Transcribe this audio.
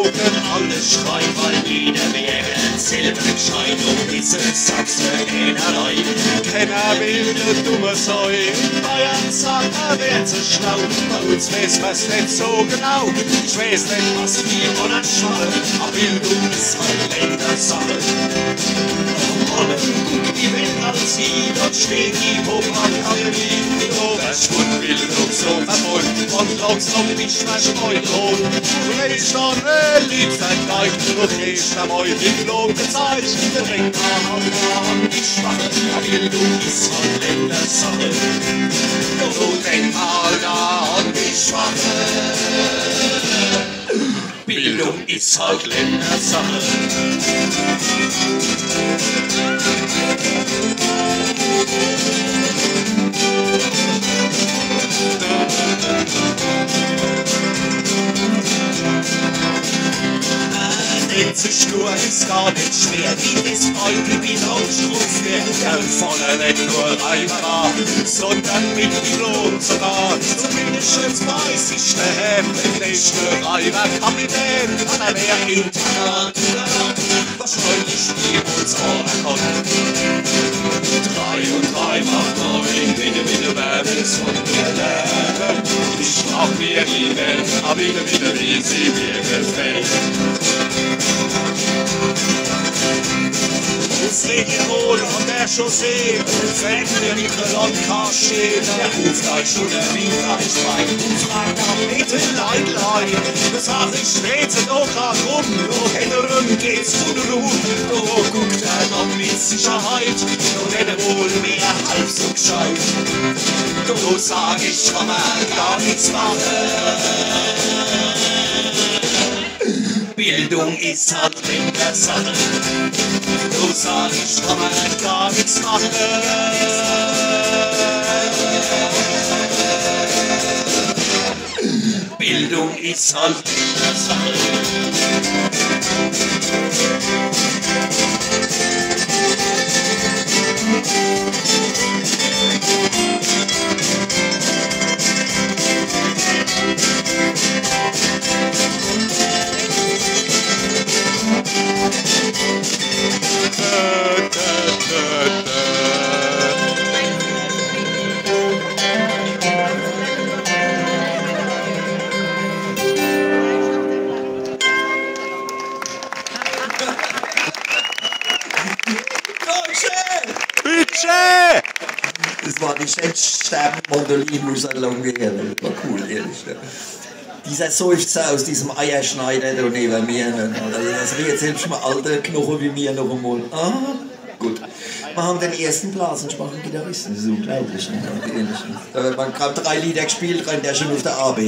Augen. Alle schreien, weil jeder wäre Silberschein um diese Sachsen-Hähnerei. Keiner will ne dumme Säu, in Bayern sagt er wär zu schlau. Bei uns weiß man's nicht so genau, ich weiß nicht, was wir wollen schwallen, aber Bildung ist halt Ländersache. Alle gucken die Welt als sie, dort steht die Popakademie. Der Schwund Bildung so verfolgt und langsam nicht mehr streut. Du willst dann liebst ein Geig, du kriegst am euch Diplom gezeigt. Direkt an die Schwache, Bildung ist halt Ländersache. Du denk mal da an die Schwache. Bildung ist halt Ländersache. Schnur ist gar nicht schwer, wie das Beutel wie Lautstrumpf wird. Gern vorne nicht nur Reiber, sondern mit Pilot sogar. Zumindest weiß ich der nächste Reiber-Kapitän, aber wer international wahrscheinlich nie uns erkannt. 3 und 3 macht 9, bitte werden es von mir lernen. Ich brauch mir die Welt, aber bitte wie sie mir gefällt. Seht ihr wohl an der Chaussee, wenn der Nicolanka steht, der ruft euch schon der Wienerich rein und fragt nach Mittelleidlein. Das sag ich später noch grad rum, doch hinterrum geht's du, guckt er noch mit Sicherheit, und hätte wohl mehr halb so gescheit. Du sag ich, kann man gar nichts machen. Bildung ist halt Ländersache. Du sag ich, kann man gar nichts machen. Bildung ist halt Ländersache. Das war die schönste Mandolinmusik gehört. Das war cool, ehrlich. Dieser Seufzer aus diesem Eierschneider da neben mir. Das riecht selbst mal alter Knochen wie mir noch einmal. Ah, gut. Wir haben den ersten Blasensprachen-Gitarristen. Das ist unglaublich. Man hat 3 Lieder gespielt, rennt er schon auf der AB.